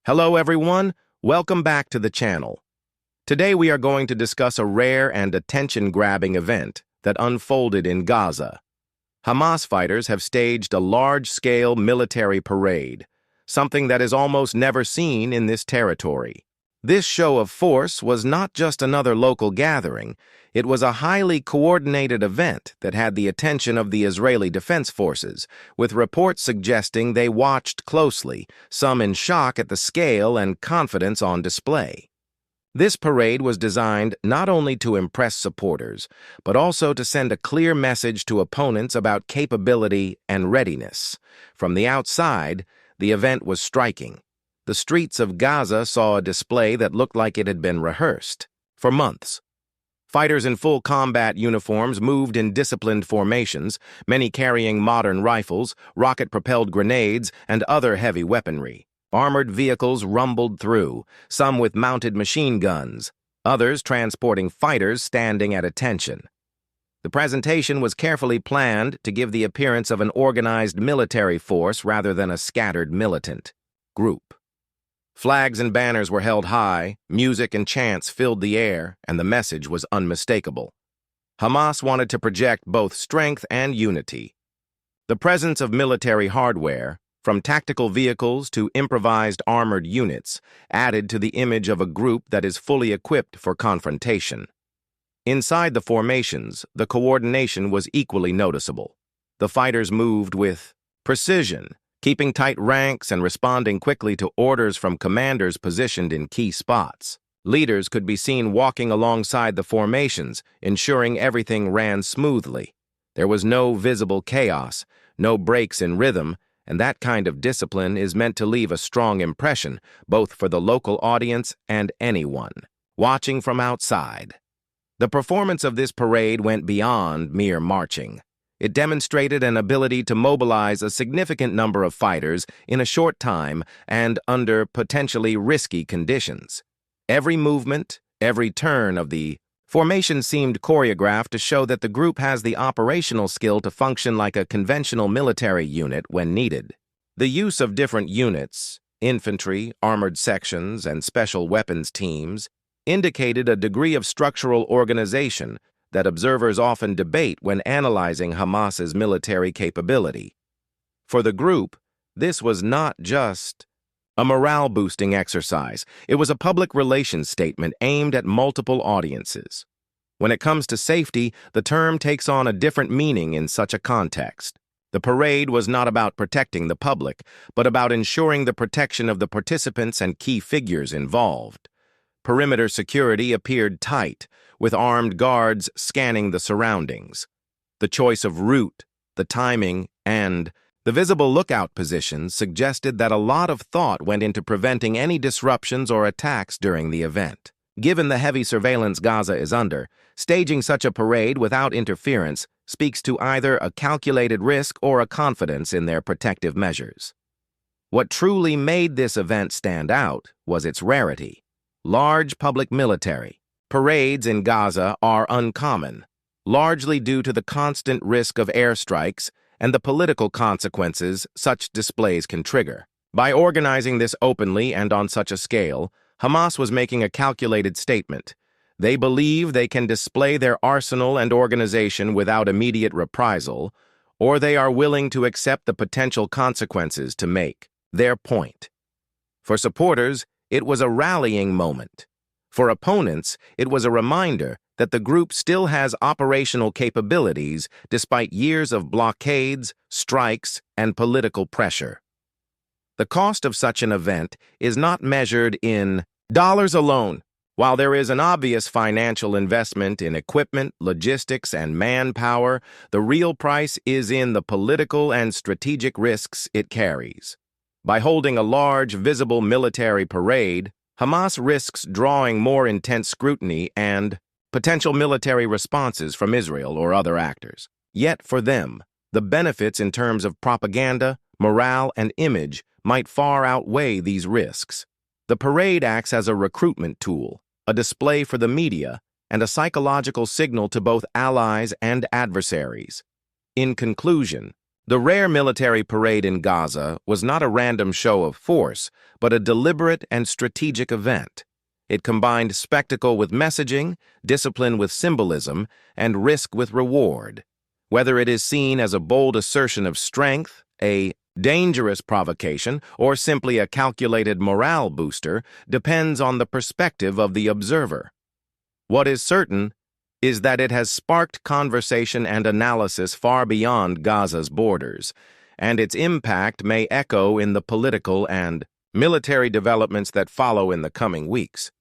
Hello everyone, welcome back to the channel. Today we are going to discuss a rare and attention-grabbing event that unfolded in Gaza. Hamas fighters have staged a large-scale military parade, something that is almost never seen in this territory. This show of force was not just another local gathering, it was a highly coordinated event that had the attention of the Israeli Defense Forces, with reports suggesting they watched closely, some in shock at the scale and confidence on display. This parade was designed not only to impress supporters, but also to send a clear message to opponents about capability and readiness. From the outside, the event was striking. The streets of Gaza saw a display that looked like it had been rehearsed for months. Fighters in full combat uniforms moved in disciplined formations, many carrying modern rifles, rocket-propelled grenades, and other heavy weaponry. Armored vehicles rumbled through, some with mounted machine guns, others transporting fighters standing at attention. The presentation was carefully planned to give the appearance of an organized military force rather than a scattered militant group. Flags and banners were held high, music and chants filled the air, and the message was unmistakable. Hamas wanted to project both strength and unity. The presence of military hardware, from tactical vehicles to improvised armored units, added to the image of a group that is fully equipped for confrontation. Inside the formations, the coordination was equally noticeable. The fighters moved with precision, keeping tight ranks and responding quickly to orders from commanders positioned in key spots. Leaders could be seen walking alongside the formations, ensuring everything ran smoothly. There was no visible chaos, no breaks in rhythm, and that kind of discipline is meant to leave a strong impression, both for the local audience and anyone watching from outside. The performance of this parade went beyond mere marching. It demonstrated an ability to mobilize a significant number of fighters in a short time and under potentially risky conditions. Every movement, every turn of the formation seemed choreographed to show that the group has the operational skill to function like a conventional military unit when needed. The use of different units, infantry, armored sections, and special weapons teams, indicated a degree of structural organization that observers often debate when analyzing Hamas's military capability. For the group, this was not just a morale-boosting exercise. It was a public relations statement aimed at multiple audiences. When it comes to safety, the term takes on a different meaning in such a context. The parade was not about protecting the public, but about ensuring the protection of the participants and key figures involved. Perimeter security appeared tight, with armed guards scanning the surroundings. The choice of route, the timing, and the visible lookout positions suggested that a lot of thought went into preventing any disruptions or attacks during the event. Given the heavy surveillance Gaza is under, staging such a parade without interference speaks to either a calculated risk or a confidence in their protective measures. What truly made this event stand out was its rarity. Large public military parades in Gaza are uncommon, largely due to the constant risk of airstrikes and the political consequences such displays can trigger. By organizing this openly and on such a scale, Hamas was making a calculated statement. They believe they can display their arsenal and organization without immediate reprisal, or they are willing to accept the potential consequences to make their point. For supporters, it was a rallying moment. For opponents, it was a reminder that the group still has operational capabilities despite years of blockades, strikes, and political pressure. The cost of such an event is not measured in dollars alone. While there is an obvious financial investment in equipment, logistics, and manpower, the real price is in the political and strategic risks it carries. By holding a large, visible military parade, Hamas risks drawing more intense scrutiny and potential military responses from Israel or other actors. Yet for them, the benefits in terms of propaganda, morale, and image might far outweigh these risks. The parade acts as a recruitment tool, a display for the media, and a psychological signal to both allies and adversaries. In conclusion, The rare military parade in Gaza was not a random show of force, but a deliberate and strategic event. It combined spectacle with messaging, discipline with symbolism, and risk with reward. Whether it is seen as a bold assertion of strength, a dangerous provocation, or simply a calculated morale booster depends on the perspective of the observer. What is certain is that it has sparked conversation and analysis far beyond Gaza's borders, and its impact may echo in the political and military developments that follow in the coming weeks.